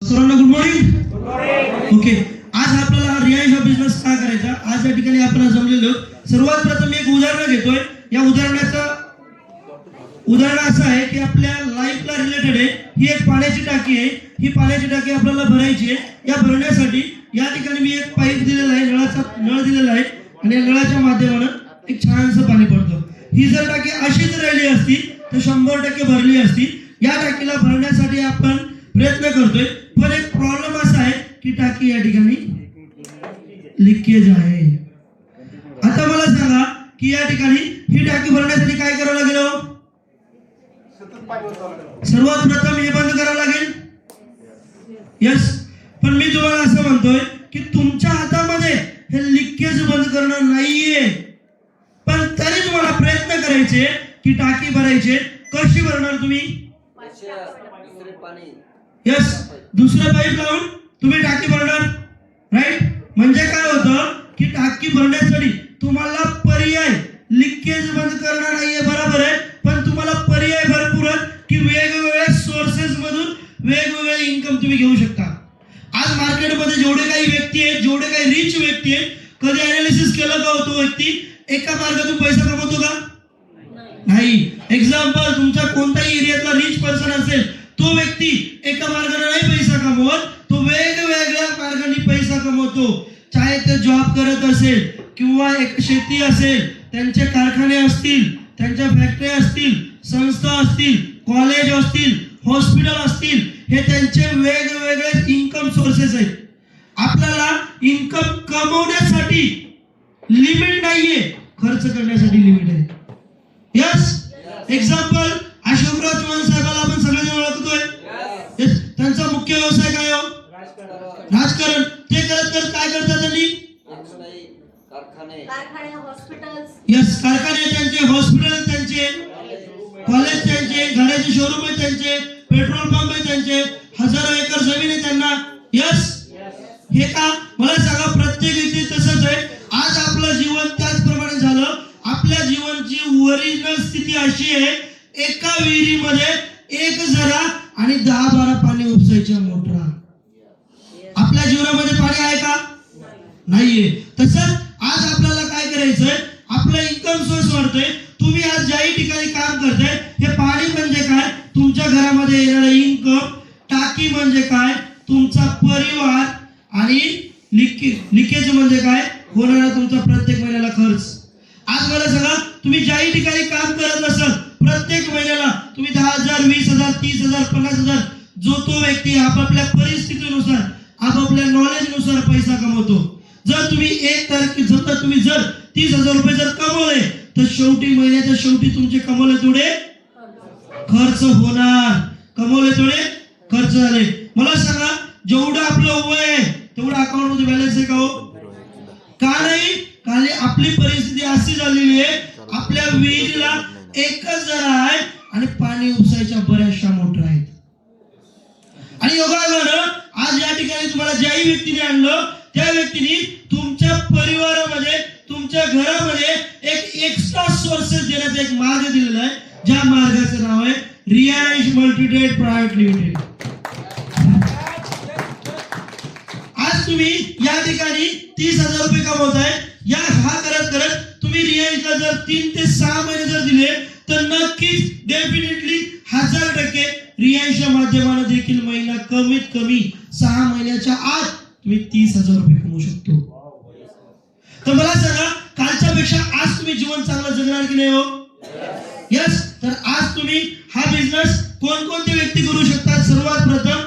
सर्वांना good morning. Okay, आज आपल्याला हा रियाज हा बिझनेस का करायचा, आज या ठिकाणी आपण जमलेलो. सर्वात प्रथम एक उदाहरण घेतोय. या उदाहरणाचं उदाहरण असं आहे की आपल्या लाईफला रिलेटेड आहे. ही एक पाण्याची टाकी आहे. ही पाण्याची टाकी आपल्याला भरायची आहे. या भरण्यासाठी या ठिकाणी मी एक पाईप दिलेला आहे, नळ दिलेला आहे आणि या नळाच्या माध्यमाने एक छानसं पाणी पडतं. ही जर टाकी अशीच राहिली असती तर 100% भरली असती. या टाकीला भरण्यासाठी आपण प्रयत्न करतोय, पण एक प्रॉब्लेम असा आहे की टाकी या ठिकाणी लिकेज आहे. आता मला सांगा की या ठिकाणी ही टाकी भरण्यासाठी काय करावं लागेल? सर्वात प्रथम हे बंद करावं लागेल. यस, पण मी तुम्हाला असं म्हणतोय की तुमच्या हातामध्ये हे लिकेज बंद करणं नाहीये, पण तरी तुम्हाला प्रयत्न करायचे की टाकी भरायचे. कशी भरणार तुम्ही? यस, दुसरं पाईप लावून तुम्ही टाकी भरणार. राईट, म्हणजे काय होतं की टाकी भरण्यासाठी तुम्हाला पर्याय लिकेज बंद करणं नाहीये, बरोबर आहे, पण तुम्हाला पर्याय भरपूर आहेत की वेगवेगळ्या सोर्सेस मधून वेगवेगळे इन्कम तुम्ही घेऊ शकता. आज मार्केटमध्ये जेवढे काही व्यक्ती आहेत, जेवढे काही रिच व्यक्ती आहेत, कधी अनालिसिस केलं का तो व्यक्ती एका मार्गातून पैसा कमवतो का? नाही. एक्झाम्पल, तुमच्या कोणत्याही एरियातला रिच पर्सन असेल, तो व्यक्ती एका मार्गाने नाही पैसा कमवत, तो वेगवेगळ्या मार्गाने पैसा कमवतो. चाहे ते जॉब करत असेल किंवा एक शेती असेल, त्यांचे कारखाने असतील, त्यांच्या फॅक्टरी असतील, संस्था असतील, कॉलेज असतील, हॉस्पिटल असतील, हे त्यांचे वेगवेगळे इन्कम सोर्सेस आहेत. आपल्याला इन्कम कमवण्यासाठी लिमिट नाहीये, खर्च करण्यासाठी लिमिट आहे. यस, एक्झाम्पल, अशोकराव चव्हाण साहेबाला आपण सगळेजण ओळखतोय. यस, त्यांचा मुख्य व्यवसाय काय हो? राजकारण. ते करत करत काय करतात त्यांनी? यस, कारखाने त्यांचे, हॉस्पिटल त्यांचे, कॉलेज त्यांचे, गाड्याचे शोरूम आहे त्यांचे, पेट्रोल पंप आहे त्यांचे, हजारो एकर जमीन आहे त्यांना. यस, हे का? मला सांगा, प्रत्येक व्यक्ती तसंच आहे. आज आपलं जीवन त्याचप्रमाणे झालं. आपल्या जीवनची ओरिजिनल स्थिती अशी आहे, एका विहिरीमध्ये एक झरा आणि 10-12 पाणी उपसायच्या मोटरा. आपल्या जीवनामध्ये पाणी आहे का? नाहीये. तसंच आज आपल्याला काय करायचंय, आपला इन्कम सोर्स वाढतोय. तुम्ही आज ज्याही ठिकाणी काम करताय, हे पाणी म्हणजे काय? तुमच्या घरामध्ये येणारा इन्कम. टाकी म्हणजे काय? तुमचा परिवार. आणि लिकेज म्हणजे काय? होणारा तुमचा प्रत्येक महिन्याला खर्च. आज मला सांगा, तुम्ही ज्याही ठिकाणी काम करत असाल, प्रत्येक महिन्याला तुम्ही 10,000, 20,000, 30,000, 50,000, जो तो व्यक्ती आपापल्या परिस्थितीनुसार, आपापल्या नॉलेजनुसार पैसा कमवतो. जर तुम्ही तुम्ही जर 30,000 रुपये जर कमवले, तर शेवटी महिन्याच्या शेवटी तुमचे कमवले तेवढे खर्च होणार. कमवले तेवढे खर्च झाले. मला सांगा, जेवढं आपलं वय आहे तेवढं अकाउंट मध्ये बॅलन्स आहे का हो? का नाही? कारण आपली परिस्थिती अशी झालेली आहे, आपल्या विहिरीला एकच झरा आहे आणि पाणी उपसायच्या बऱ्याचशा मोटर आहेत. आणि योगायोगानं आज या ठिकाणी तुम्हाला ज्याही व्यक्तीने आणलं, त्या व्यक्तीने तुमच्या परिवारामध्ये, तुमच्या घरामध्ये एक एक्स्ट्रा सोर्सेस देण्याचा एक मार्ग दिलेला आहे, ज्या मार्गाचं नाव आहे रियाज मल्टीट्रेड प्रायव्हेट लिमिटेड. आज तुम्ही या ठिकाणी 30,000 रुपये कमवताय. हा करत करत तुम्ही रियाजला जर 3 ते 6 महिने जर दिले, तर नक्कीच डेफिनेटली 1000% रियाजच्या माध्यमाने देखील महिना कमीत कमी 6 महिन्याच्या आत तुम्ही 30,000 रुपये कमवू शकतो. तर मला सांगा, कालच्या पेक्षा आज तुम्ही जीवन चांगलं जगणार की नाही हो? यस, तर आज तुम्ही हा बिझनेस कोणकोणते व्यक्ती करू शकतात? सर्वात प्रथम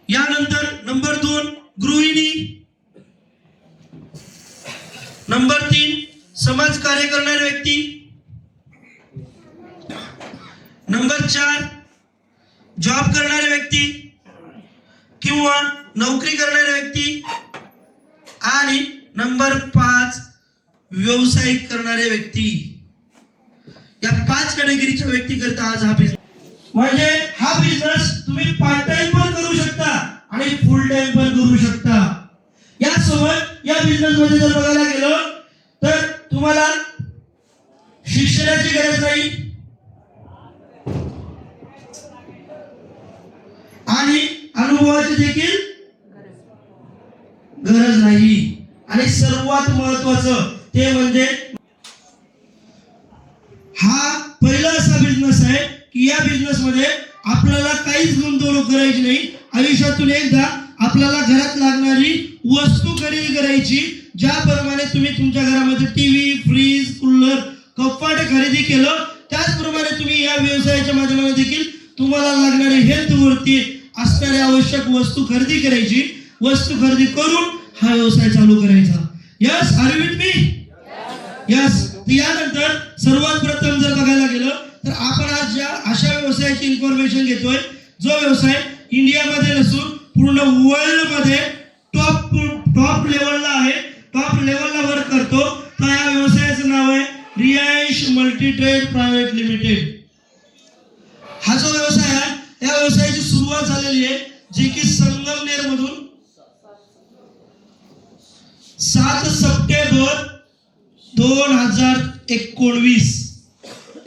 यानंतर नंबर 2 गृहिणी, नंबर 3 समाज कार्य करणारे व्यक्ती, नंबर 4 जॉब करणारे व्यक्ती किंवा नोकरी करणारे व्यक्ती, आणि नंबर 5 व्यावसायिक करणारे व्यक्ती. या 5 कॅटेगरीच्या व्यक्ती करता आज हा बिझनेस. म्हणजे हा बिझनेस तुम्ही पार्ट टाइम पण करू शकता आणि फुल टाइम पण करू शकता. यासोबत या बिझनेस मध्ये जर बघायला गेलो तर तुम्हाला शिक्षणाची गरज नाही, आणि अनुभवाची देखील गरज नाही. आणि सर्वात महत्वाचं ते म्हणजे हा पहिला असा बिझनेस आहे की या बिझनेस मध्ये आपल्याला काहीच गुंतवणूक करायची नाही. आयुष्यातून एकदा आपल्याला घरात लागणारी वस्तू खरेदी करायची. ज्याप्रमाणे तुम्ही तुमच्या घरामध्ये टीव्ही, फ्रीज, कूलर, कपाट खरेदी केलं त्याचप्रमाणे तुम्ही या व्यवसायाच्या माध्यमाने देखील तुम्हाला लागणारे हेल्थ वरती असणाऱ्या आवश्यक वस्तू खरेदी करायची. वस्तू खरेदी करून हा व्यवसाय चालू करायचा. Yes, are you with me? Yes. यानंतर सर्वात प्रथम जर बघायला गेलं तर आपण आज ज्या अशा व्यवसायाची इन्फॉर्मेशन घेतोय जो व्यवसाय इंडियामध्ये नसून पूर्ण वर्ल्ड मध्ये टॉप लेवलला आहे, टॉप लेवलला वर्क करतो. तर या व्यवसायाचं नाव आहे रिलायन्स मल्टीट्रेड प्रायव्हेट लिमिटेड. हा जो व्यवसाय आहे या व्यवसायाची सुरुवात झालेली आहे जे की संगमनेर मधून 7 सप्टेंबर 2019.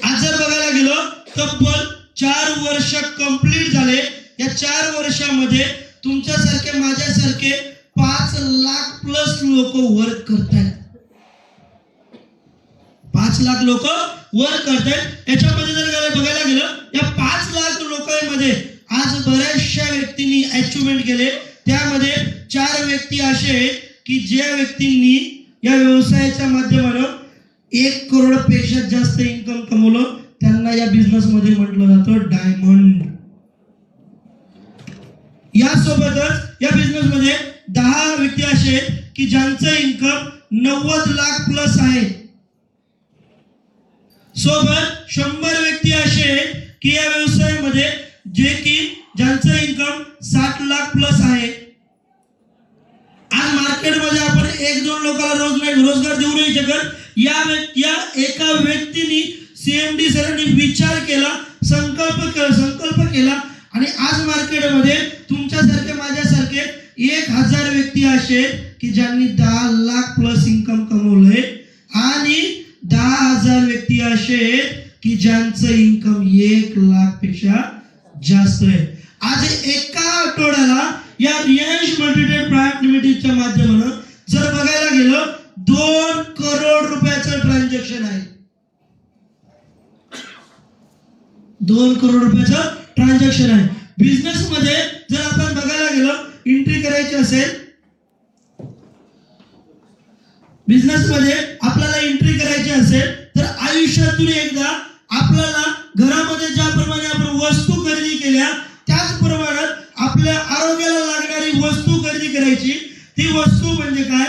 आज जर बघायला गेलो तब्बल 4 वर्ष कंप्लीट झाले. या 4 वर्षामध्ये तुमच्यासारखे माझ्यासारखे 5 लाख प्लस लोक वर्क करतायत. 5 लाख लोक वर्क करतायत. याच्यामध्ये जर बघायला गेलं या 5 लाख लोकांमध्ये आज बऱ्याचशा व्यक्तींनी अचिव्हमेंट केले. त्यामध्ये 4 व्यक्ती असे आहेत की ज्या व्यक्तींनी या व्यवसायाच्या माध्यमाने 1 करोड पेक्षा जास्त इन्कम कमवलं. त्यांना या बिझनेस मध्ये म्हटलं जातं डायमंड. यासोबतच या बिझनेस मध्ये 10 व्यक्ती असे आहेत की ज्यांचं इन्कम 90 लाख प्लस आहे. सोबत 100 व्यक्ती असे आहेत की या व्यवसायामध्ये जे की ज्यांचं इन्कम 60 लाख प्लस आहे. आज मार्केटमध्ये आपण 1-2 लोकांना रोजगार देऊ नाही शकत. या एका व्यक्तीने CMD सरांनी विचार केला, संकल्प केला आणि आज मार्केटमध्ये तुमच्यासारखे माझ्यासारखे 1000 व्यक्ती असे की ज्यांनी 10 लाख प्लस इन्कम कमवलंय आणि 10,000 व्यक्ती असे की ज्यांचं इन्कम 1 लाख पेक्षा जास्त आहे. आज एका आठवड्याला या रिलायन्स मल्टीट्रेड प्रायव्हेट लिमिटेडच्या माध्यमाने जर बघायला गेलं 2 करोड रुपयाचं ट्रान्झॅक्शन आहे. 2 करोड रुपयाचं ट्रान्झॅक्शन आहे. बिझनेस मध्ये जर आपण बघायला गेलं एंट्री करायची असेल, बिझनेस मध्ये आपल्याला एंट्री करायची असेल तर आयुष्यातून एकदा आपल्याला घरामध्ये ज्याप्रमाणे आपण वस्तू खरेदी केल्या त्याच प्रमाणात आपल्या आरोग्याला लागणारी वस्तू खरेदी करायची. ती वस्तू म्हणजे काय?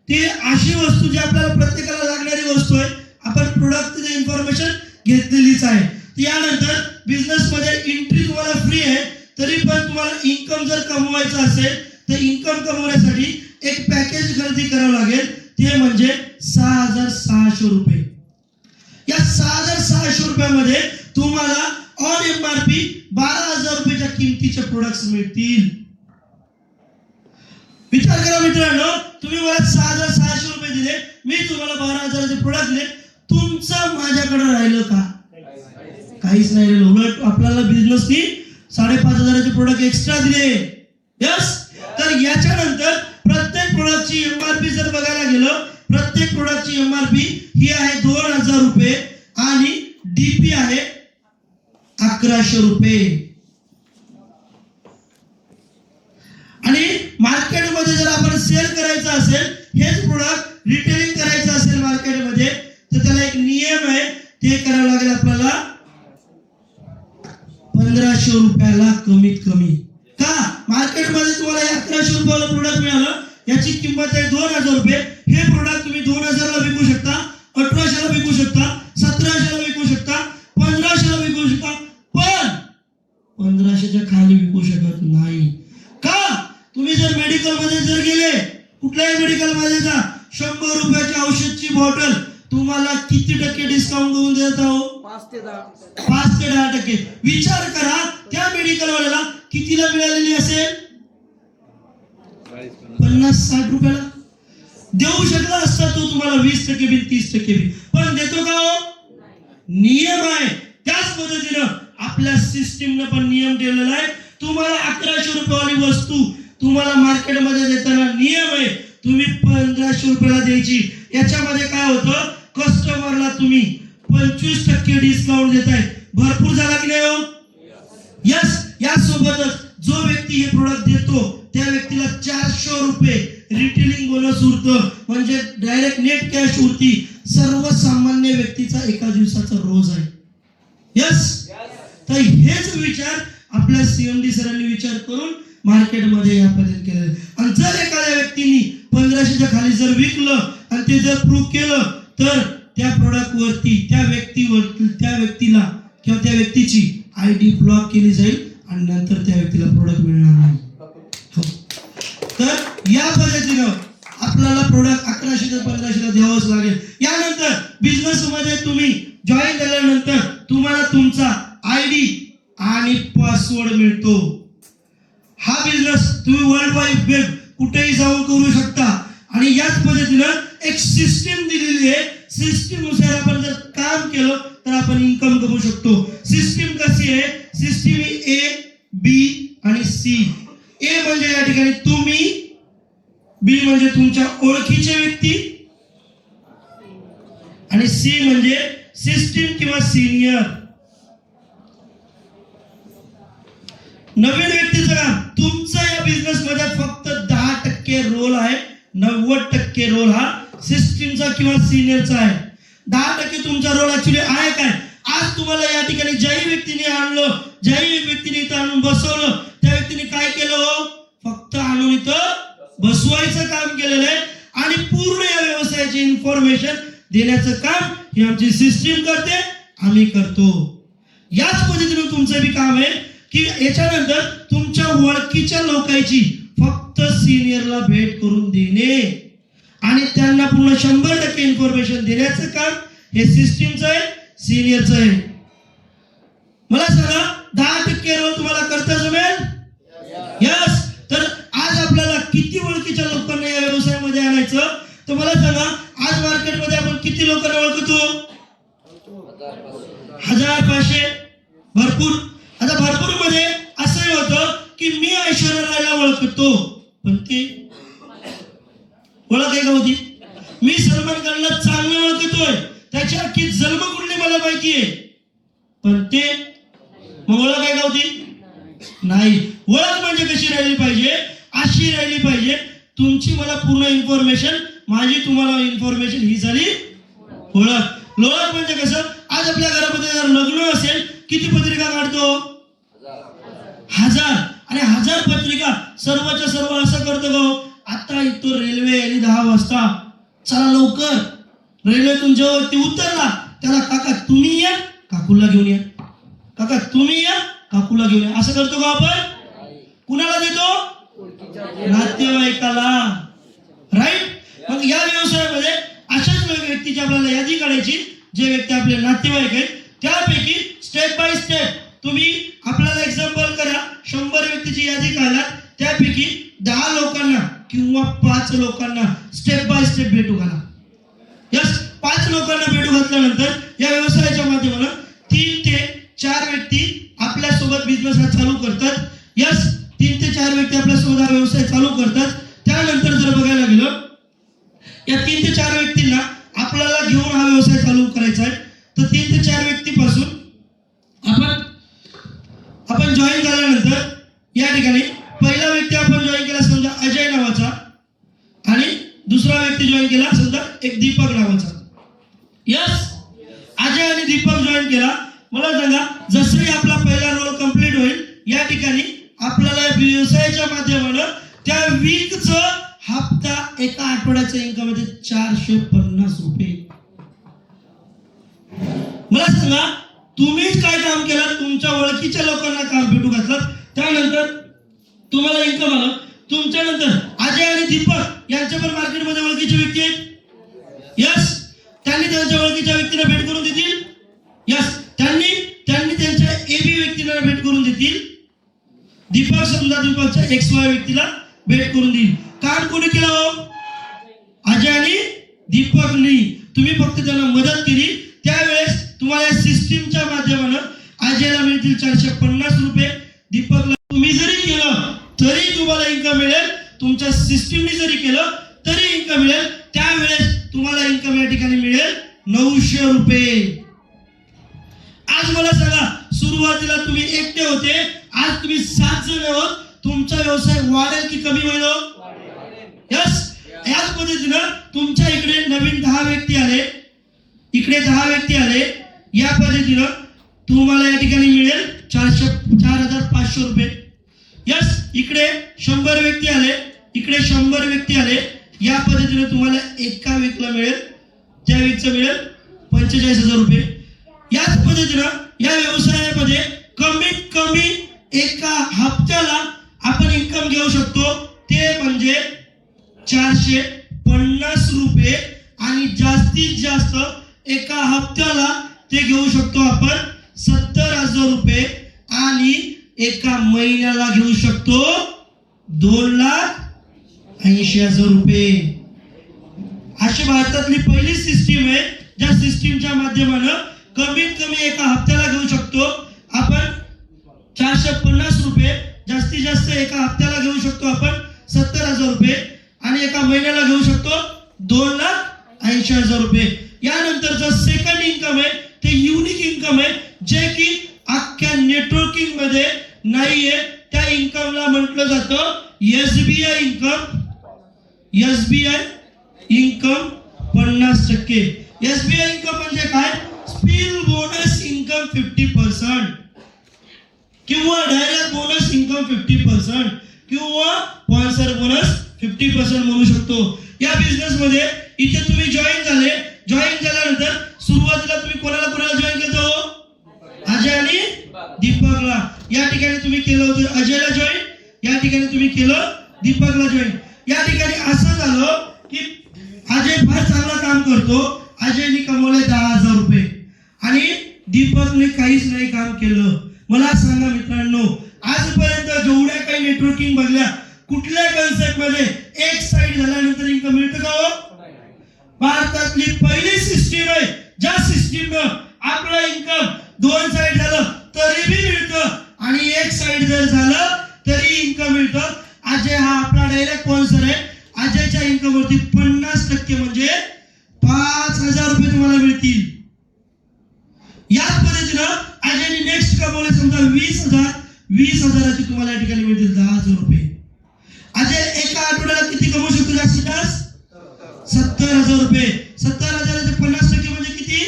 ती अशी वस्तू जी आपल्याला प्रत्येकाला लागणारी वस्तू आहे. आपण प्रोडक्टची इन्फॉर्मेशन घेतलेलीच आहे. यानंतर बिझनेस मध्ये एंट्री तुम्हाला फ्री आहे. तरी पण तुम्हाला इन्कम जर कमवायचं असेल तर इन्कम कमवण्यासाठी एक पॅकेज खरेदी करावं लागेल. ते म्हणजे 6,600 रुपये. या 6,600 रुपयामध्ये तुम्हाला ऑन MRP 12,000 रुपयाच्या किमतीचे प्रोडक्ट्स मिळतील. विचार करा मित्रांनो, तुम्ही मला 6,600 रुपये दिले, मी तुम्हाला 12,000चे प्रोडक्ट दिले, तुमचं माझ्याकडे राहिलं का? काहीच नाही राहिलं. उलट आपल्याला बिझनेसनी 5,500चे प्रोडक्ट एक्स्ट्रा दिले. यस. तर याच्यानंतर प्रत्येक प्रोडक्टची MRP जर बघायला गेलं, प्रत्येक प्रोडक्टची MRP ही आहे 2,000 रुपये आणि DP आहे 1,100 रुपये. आणि मार्केटमध्ये जर आपण सेल करायचं असेल, हेच प्रोडक्ट रिटेलिंग करायचं असेल मार्केटमध्ये, तर त्याला एक नियम आहे. ते करावं लागेल आपल्याला 1,500 रुपयाला कमीत कमी. का? मार्केटमध्ये तुम्हाला 1,100 रुपयाला प्रोडक्ट मिळालं, याची किंमत आहे 2,000 रुपये. हे प्रोडक्ट तुम्ही 2,000 ला विकू शकता, 1,800 ला विकू शकता, 1,700 ला विकू शकता, 1,500 ला विकू शकता, पण 1,500च्या खाली विकू शकत नाही. का? तुम्ही जर मेडिकल मध्ये जर गेले, कुठल्याही मेडिकल मध्ये जा, 100 रुपयाच्या औषधची बॉटल तुम्हाला किती टक्के डिस्काउंट देऊन देत आहो? 5 ते 10%. विचार करा त्या मेडिकल वाल्याला कितीला मिळालेली असेल? 50-60 रुपयाला देऊ शकला असता तो तुम्हाला 20% बिल, 30% बिल. पण देतो का हो? नियम आहे. त्याच पद्धतीनं आपल्या सिस्टीमने पण नियम ठेवलेला आहे तुम्हाला 1100 रुपयावाली वस्तू तुम्हाला मार्केटमध्ये देताना नियम आहे तुम्ही 1500 रुपयाला द्यायची. याच्यामध्ये काय होतं, कस्टमरला तुम्ही 25% डिस्काउंट देताय. भरपूर झाला की नाही हो? यस. यासोबतच जो व्यक्ती हे प्रोडक्ट देतो त्या व्यक्तीला 400 रुपये रिटेलिंग बोनस उरतं, म्हणजे डायरेक्ट नेट कॅश उरती. सर्वसामान्य व्यक्तीचा एका दिवसाचा रोज आहे. यस. तर हेच विचार आपल्या सीएमडी सरांनी विचार करून मार्केटमध्ये या पद्धतीने केलं. आणि जर एखाद्या व्यक्तीने 1500च्या खाली जर विकलं आणि ते जर प्रूव्ह केलं तर त्या प्रोडक्ट वरती त्या व्यक्तीला किंवा त्या व्यक्तीची आयडी ब्लॉक केली जाईल आणि नंतर त्या व्यक्तीला प्रोडक्ट मिळणार नाही. तर या पद्धतीनं आपल्याला प्रोडक्ट 1100 ते 1500 द्यावंच लागेल. यानंतर बिझनेस मध्ये तुम्ही जॉईन झाल्यानंतर तुम्हाला तुमचा आयडी आणि पासवर्ड मिळतो. हा बिझनेस तुम्ही वर्ल्ड वाईड वेब कुठेही जाऊन करू शकता. आणि याच पद्धतीनं एक सिस्टीम दिलेली आहे. सिस्टीम नुसार आपण जर काम केलं तर आपण इन्कम कमवू शकतो. सिस्टीम कशी आहे, सिस्टीम ही ए, बी आणि सी. ए म्हणजे या ठिकाणी तुम्ही, बी म्हणजे तुमच्या ओळखीचे व्यक्ती आणि सी म्हणजे सिस्टीम किंवा सिनियर. नवीन व्यक्तीचं काम. तुमचा या बिझनेस मध्ये फक्त 10% रोल आहे, 90% रोल हा सिस्टीमचा किंवा सिनियरचा आहे. 10% तुमचा रोल ऍक्च्युली आहे काय. आज तुम्हाला या ठिकाणी ज्याही व्यक्तीने आणलं, ज्याही व्यक्तीने इथं आणून बसवलं, त्या व्यक्तीने काय केलं हो, फक्त आणून इथं बसवायचं काम केलेलं आहे. आणि पूर्ण या व्यवसायाची इन्फॉर्मेशन देण्याचं काम ही आमची सिस्टीम करते, आम्ही करतो. याच पद्धतीने तुमचं बी काम आहे की याच्यानंतर तुमच्या ओळखीच्या लोकांची फक्त सिनियरला भेट करून देणे आणि त्यांना पूर्ण 100% इन्फॉर्मेशन देण्याचं काम हे सिस्टीमचं आहे, सिनियरचं आहे. मला सांगा 10% रोल तुम्हाला करता जमेल? यस. तर आज आपल्याला किती ओळखीच्या लोकांना या व्यवसायामध्ये आणायचं, तर मला सांगा आज मार्केटमध्ये आपण किती लोकांना ओळखतो? 1500. भरपूर. आता भरपूर मध्ये असंही होतं की मी ऐश्वर्या रायला ओळखतो, पण ते ओळख आहे का होती? मी सलमान खानला चांगलं ओळखतोय, त्याची अख्खी जन्मकुंडली मला माहिती आहे, पण ते मग ओळख आहे का होती? नाही. ओळख म्हणजे कशी राहिली पाहिजे, अशी राहिली पाहिजे तुमची मला पूर्ण इन्फॉर्मेशन, माझी तुम्हाला इन्फॉर्मेशन, ही झाली ओळख. ओळख म्हणजे कसं, आज आपल्या घरामध्ये जर लग्न असेल किती पत्रिका काढतो? 1000. आणि 1000 पत्रिका सर्वच्या सर्व असं करतो गो, आता इथं रेल्वे आणि 10 वाजता, चला लवकर. रेल्वेतून जेव्हा व्यक्ती उतरला त्याला काका तुम्ही या, काकूला घेऊन या, काका तुम्ही या, काकूला घेऊन या, असं करतो का आपण? कुणाला देतो? नातेवाईकाला. राईट. मग या व्यवसायामध्ये अशाच व्यक्तीची आपल्याला यादी काढायची, जे व्यक्ती आपले नातेवाईक आहेत. त्यापैकी स्टेप बाय स्टेप तुम्ही आपल्याला एक्झाम्पल करा, 100 व्यक्तीची यादी काढला, त्यापैकी 10 लोकांना किंवा 5 लोकांना स्टेप बाय स्टेप भेटू घाला. यस. 5 लोकांना भेटू घातल्यानंतर या व्यवसायाच्या माध्यमाने 3 ते 4 व्यक्ती आपल्या सोबत बिझनेस हा चालू करतात. यस. 3 ते 4 व्यक्ती आपल्या सोबत हा व्यवसाय चालू करतात. त्यानंतर जर बघायला गेलं या 3 ते 4 व्यक्तींना आपल्याला घेऊन हा व्यवसाय चालू करायचा आहे. तर 3 ते 4 व्यक्तीपासून आपण जॉईन झाल्यानंतर या ठिकाणी पहिला व्यक्ती आपण जॉईन केला समजा अजय नावाचा, आणि दुसरा व्यक्ती जॉईन केला समजा एक दीपक नावाचा. यस. अजय आणि दीपक जॉईन केला. मला सांगा जसंही आपला पहिला रोल कंप्लीट होईल या ठिकाणी आपल्याला व्यवसायाच्या माध्यमानं त्या वीकचं हप्ता एका आठवड्याचं इन्कम येते 450 रुपये. मला सांगा तुम्हीच काय काम केलं, तुमच्या ओळखीच्या लोकांना काम भेटू घातलं, त्यानंतर तुम्हाला इन्कम आलं. तुमच्यानंतर अजय आणि दीपक यांच्या पण मार्केटमध्ये ओळखीचे व्यक्ती आहेत. यस. त्यांनी त्यांच्या ओळखीच्या व्यक्तीला भेट करून देतील. यस. त्यांनी त्यांच्या एबी व्यक्तीला भेट करून देतील. दीपक समजा दीपकच्या XY व्यक्तीला भेट करून देईल. काम कोणी केलं हो? अजय आणि दीपकनी. तुम्ही फक्त त्यांना मदत केली. त्यावेळेस तुम्हाला सिस्टीमच्या माध्यमाने अजयला मिळतील 450 रुपये, दीपकला तुम्ही तुमच्या सिस्टीमने जरी केलं तरी इन्कम मिळेल. त्यावेळेस तुम्हाला इन्कम या ठिकाणी मिळेल 900 रुपये. आज मला सांगा, सुरुवातीला तुम्ही एकटे होते, आज तुम्ही 7 जण आहोत. तुमचा व्यवसाय वाढेल की कमी होईल? यस. याच पद्धतीनं तुमच्या इकडे नवीन 10 व्यक्ती आले, इकडे 10 व्यक्ती आले. या पद्धतीनं तुम्हाला या ठिकाणी मिळेल 4,500 रुपये. यस. इकडे 100 व्यक्ती आले, इकडे 100 व्यक्ती आले. या पद्धतीने तुम्हाला एका वीकला मिळेल, त्या वीकचं मिळेल 45,000 रुपये. याच पद्धतीनं या व्यवसायामध्ये कमीत कमी एका हप्त्याला आपण इन्कम घेऊ शकतो, ते म्हणजे 450 रुपये. आणि जास्तीत जास्त एका हप्त्याला ते घेऊ शकतो आपण 70,000 रुपये. आणि एका महिन्याला घेऊ शकतो 2,80,000 रुपये. अशी भारतातली पहिली सिस्टीम आहे, ज्या सिस्टीमच्या माध्यमानं कमीत कमी एका हप्त्याला घेऊ शकतो आपण 450 रुपये. जास्तीत जास्त एका हप्त्याला घेऊ शकतो आपण 70,000 रुपये. आणि एका महिन्याला घेऊ शकतो 2,80,000 रुपये. यानंतरचं सेकंड इन्कम आहे ते युनिक इन्कम आहे, जे की अख्ख्या नेटवर्किंग मध्ये नाहीये. त्या इन्कमला म्हटलं जातं SBI income. SBI income 50%. SBI income म्हणजे काय? स्पिल बोनस इन्कम 50% किंवा डायरेक्ट बोनस इन्कम 50% किंवा स्पॉन्सर बोनस 50% म्हणू शकतो. या बिझनेस मध्ये इथे तुम्ही जॉईन झाले, जॉईन झाल्यानंतर सुरुवातीला तुम्ही कोणाला जॉईन केलं होतं? अजय आणि दीपकला. या ठिकाणी तुम्ही केलं होतं अजयला जॉईन, या ठिकाणी तुम्ही केलं दीपकला जॉईन. या ठिकाणी असं झालं की अजय फार चांगलं काम करतो, अजयने कमवले 10,000 रुपये आणि दीपकने काहीच नाही काम केलं. मला सांगा मित्रांनो, आजपर्यंत जेवढ्या काही नेटवर्किंग बघल्या, कुठल्या कन्सेप्ट मध्ये एक साइड झाल्यानंतर इन्कम मिळतं का हो? भारतातली पहिली सिस्टीम आहे ज्या सिस्टीमनं आपलं इन्कम 2 साइड झालं तरी बी मिळतं आणि एक साइड जर झालं तरी इन्कम मिळतं. अजय हा आपला डायरेक्ट स्पॉन्सर आहे. अजयच्या इन्कम वरती 50% म्हणजे 5,000 रुपये तुम्हाला मिळतील. याच पद्धतीनं अजयने नेक्स्ट कमवले समजा 20,000ची तुम्हाला या ठिकाणी मिळतील 10,000 रुपये. अजय एका आठवड्याला किती कमवू शकतो? जास्तीत जास्त 70,000 रुपये. 70,000चे 50% म्हणजे किती?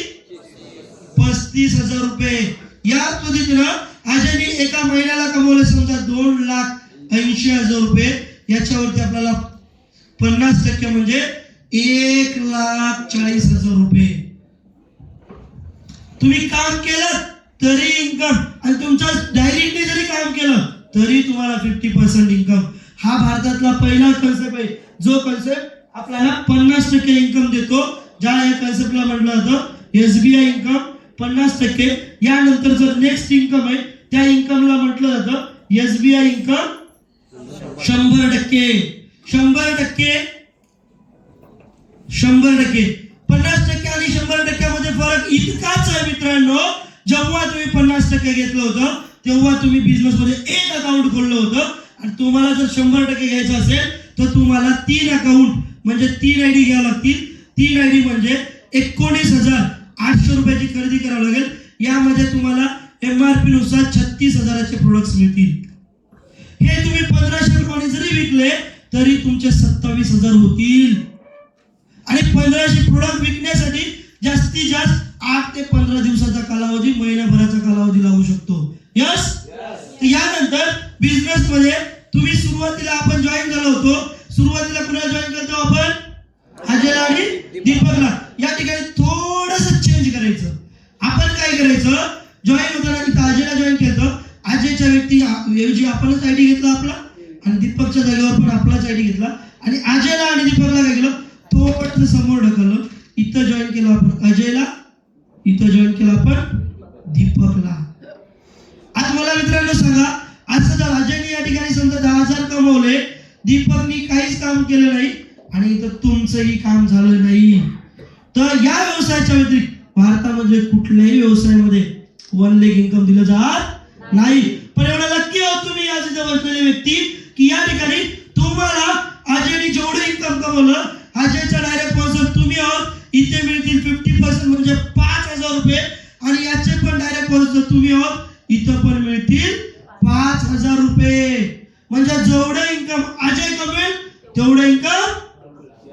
35,000 रुपये. याच पद्धतीनं अजयने एका महिन्याला कमवले समजा 2,80,000 रुपये. याच्यावरती आपल्याला 50% म्हणजे 1,40,000 रुपये. तुम्ही काम केलं तरी इन्कम आणि तुमच्या डायरेक्टली जरी काम केलं तरी तुम्हाला 50% इन्कम. हा भारतातला पहिला कन्सेप्ट आहे जो कन्सेप्ट आपल्याला 50% इन्कम देतो, ज्या या कन्सेप्टला म्हटलं जातं SBI इन्कम 50%. यानंतर जर नेक्स्ट इन्कम आहे त्या इन्कमला म्हटलं जातं SBI इन्कम 100%. 100% 50% आणि 100% मध्ये फरक इतकाच आहे मित्रांनो. जेव्हा तुम्ही 50% घेतलं होतं तेव्हा तुम्ही बिझनेस मध्ये एक अकाउंट खोललं होतं आणि तुम्हाला जर 100% घ्यायचं असेल तर तुम्हाला 3 अकाउंट म्हणजे 3 ID घ्यावं लागतील. 3 ID म्हणजे 19,800 रुपयाची खरेदी करावी लागेल. यामध्ये तुम्हाला MRP नुसार 36,000चे प्रोडक्ट्स मिळतील. हे तुम्ही 1,500 रुपयाने जरी विकले तरी तुमचे 27,000 होतील. आणि 1,500 प्रोडक्ट विकण्यासाठी जास्तीत जास्त 8 ते 15 दिवसाचा कालावधी, महिनाभराचा कालावधी लागू शकतो. यस. यानंतर बिझनेस मध्ये तुम्ही सुरुवातीला आपण जॉईन झालो होतो. सुरुवातीला कुणाला जॉईन करतो आपण? अजयला आणि दीपकला. या ठिकाणी थोडंसं चेंज करायचं. आपण काय करायचं? जॉईन होताना अजयला जॉईन केलं, अजयच्या व्यक्ती ऐवजी आपणच ID घेतला आपला आणि दीपकच्या जागेवर पण आपलाच ID घेतला आणि अजयला आणि दीपकला काय केलं? थोडंसं समोर ढकललं. इथं जॉईन केलं आपण अजयला, इथं जॉईन केलं आपण दीपकला. आज मला मित्रांनो सांगा, असं जर अजयने या ठिकाणी समजा 10,000 कमवले, दीपकनी काहीच काम केलं नाही आणि इथं तुमचंही काम झालं नाही, तर या व्यवसायाच्या व्यतिरिक्त भारतामध्ये कुठल्याही व्यवसायामध्ये 1 लाख इन्कम दिलं जात नाही. पण एवढा लक्की आहोत तुम्ही आज इथे बसलेले व्यक्ती की या ठिकाणी तुम्हाला कमवलं, अजयचा डायरेक्ट स्पॉन्सर तुम्ही आहोत. इथे मिळतील 50% म्हणजे 5,000 रुपये आणि याचे पण डायरेक्ट स्पॉन्सर तुम्ही आहोत. इथं पण मिळतील 5,000 रुपये. म्हणजे जेवढं इन्कम अजय कमवेल तेवढं इन्कम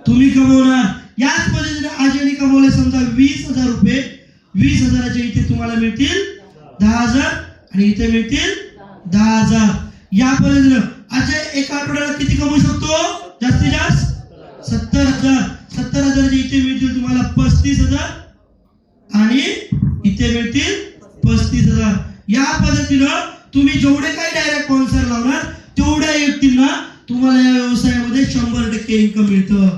तुम्ही कमवणार. याच पद्धतीने अजयने कमवले समजा 20,000 रुपये. 20,000चे इथे तुम्हाला मिळतील 10,000 आणि इथे मिळतील 10,000. या पद्धतीने अजय एका आठवड्याला किती कमवू शकतो? जास्तीत जास्त 70,000. 70,000चे इथे मिळतील तुम्हाला 35,000 आणि इथे मिळतील 35,000. या पद्धतीनं तुम्ही जेवढे काही डायरेक्ट स्पॉन्सर लावणार तेवढ्या व्यक्तींना तुम्हाला या व्यवसायामध्ये 100% इन्कम मिळतं.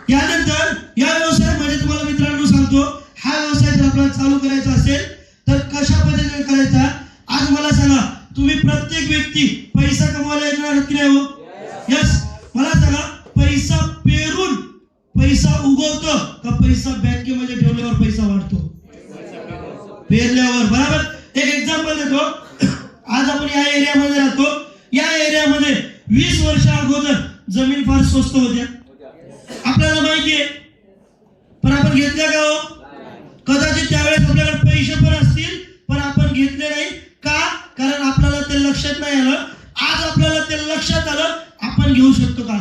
यानंतर या व्यवसायामध्ये तुम्हाला मित्रांनो सांगतो, हा व्यवसाय जर आपल्याला चालू करायचा असेल तर कशा पद्धतीने करायचा. आज मला सांगा, तुम्ही प्रत्येक व्यक्ती पैसा कमवायला येणार की नाही हो? यस. मला सांगा, पैसा पेरून पैसा उगवतो का पैसा बँकेमध्ये ठेवल्यावर पैसा वाढतो? पेरल्यावर. बरोबर. एक एक्झाम्पल देतो. आज आपण या एरियामध्ये राहतो. या एरियामध्ये 20 वर्ष अगोदर जमीन फार स्वस्त होत्या, आपल्याला माहिती आहे. पण आपण घेतल्या का हो? कदाचित त्यावेळेस आपल्याकडे पैसे पण असतील पण आपण घेतले नाही. का? कारण आपल्याला ते लक्षात नाही आलं. आज आपल्याला ते लक्षात आलं. आपण घेऊ शकतो का?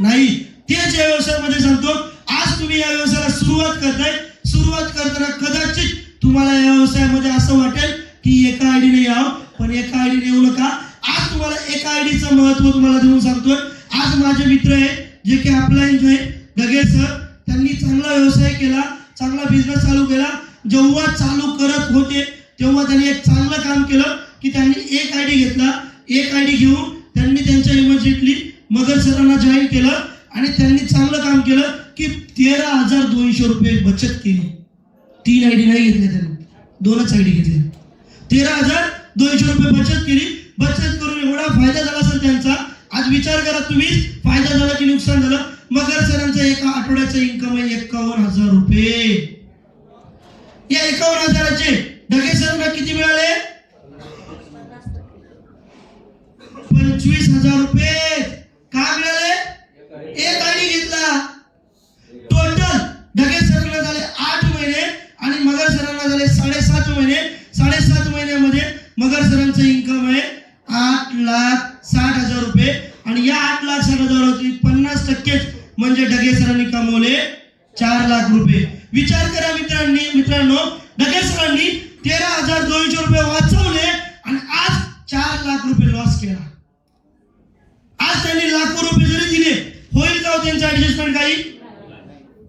नाही. तेच या व्यवसायामध्ये सांगतो. आज तुम्ही या व्यवसायाला सुरुवात करताय. सुरुवात करताना कदाचित तुम्हाला या व्यवसायामध्ये असं वाटेल की एका आयडीने यावं, पण एका आयडीने येऊ नका. आज तुम्हाला एका आयडीचं महत्व तुम्हाला देऊन सांगतोय. आज माझे मित्र आहे जे की अपलाईन आहे, गगे सर, त्यांनी चांगला व्यवसाय केला, चांगला बिझनेस चालू केला. जेव्हा चालू करत होते तेव्हा त्यांनी एक चांगलं काम केलं की त्यांनी एक आयडी घेतला. एक आयडी घेऊन त्यांनी त्यांच्या इमर्जन्टली मगर सरांना जॉईन केलं आणि त्यांनी चांगलं काम केलं की 13,200 रुपये बचत केली. 3 आयडी नाही घेतल्या त्यांनी, 2च आयडी घेतल्या. 13,200 रुपये बचत केली. बचत करून एवढा फायदा झाला असेल त्यांचा. आज विचार करा तुम्ही, फायदा झाला की नुकसान झालं. मगर सरांचा एका आठवड्याचं इन्कम आहे 51,000 रुपये. या 51,000चे ढगे सरांना किती मिळाले? 25,000 रुपये. का मिळाले? एक आयडी घेतला. टोटल ढगे सरांना झाले 8 महिने आणि मगर सरांना झाले 7.5 महिने. 7.5 महिन्यामध्ये मगर सरांचं इन्कम आहे 8,60,000 रुपये आणि या 8,60,000 50% म्हणजे ढगे सरांनी कमवले 4 लाख रुपये. विचार करा मित्रांनो, ढगे सरांनी 13,200 रुपये वाचवले आणि आज 4 लाख रुपये लॉस केला. आज त्यांनी लाखो रुपये जरी दिले, होईल का त्यांचं ऍडजस्टमेंट? काही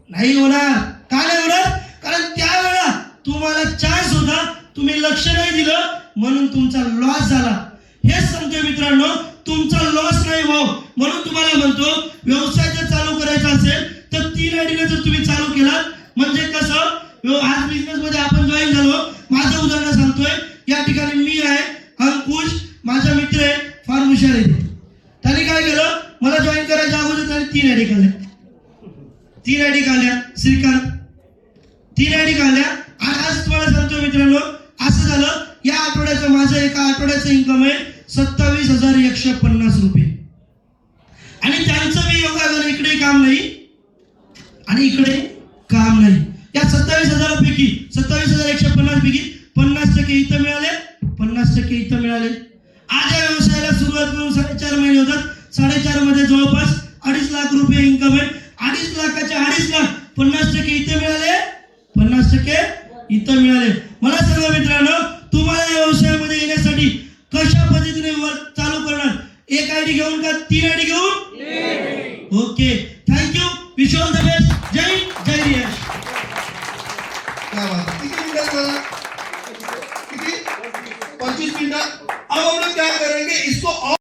नाही होणार. का नाही होणार? कारण त्यावेळेला तुम्हाला चान्स होता, तुम्ही लक्ष नाही दिलं म्हणून तुमचा लॉस झाला. हेच सांगतोय मित्रांनो, तुमचा लॉस नाही व्हावं म्हणून तुम्हाला म्हणतो, व्यवसाय जर चालू करायचा असेल तर 3 आयडीने जर तुम्ही चालू केलात म्हणजे कसं. आज बिझनेस मध्ये आपण जॉईन झालो. माझं उदाहरण सांगतोय. या ठिकाणी मी आहे, अंकुश माझा मित्र आहे, फार हुशार आहे. त्याने काय केलं, मला जॉईन करायच्या अगोदर त्याने 3 आयडी काढल्या. 3 आयडी काढल्या. श्रीकांत 3 आयडी काढल्या. आणि आज तुम्हाला सांगतोय मित्रांनो, असं झालं या आठवड्याचं माझं एका आठवड्याचं इन्कम आहे 27,150 रुपये. आणि त्यांचं मी योगायोगाने इकडे काम नाही आणि इकडे काम नाही. या 27,000 पैकी 27,150 पैकी 50% इथं मिळाले, 50% इथं मिळाले. आज या व्यवसायाला सुरुवात करून 4.5 महिने होतात. 4.5 मध्ये जवळपास 2.5 लाख रुपये इन्कम आहे. 2.5 लाखाचे 2.5 लाख 50% इथे मिळाले, 50% इथं मिळाले. मला सांगा मित्रांनो, तुम्हाला या व्यवसायामध्ये येण्यासाठी कशा पद्धतीने वर्क चालू करणार? एक आयडी घेऊन का 3 आयडी घेऊन? Okay, thank you. Wish all the best. जय जय रियाज. क्या बात है. किती मिनटात झाला? किती? 25 मिनटात. अब हम लोग क्या करेंगे, इसको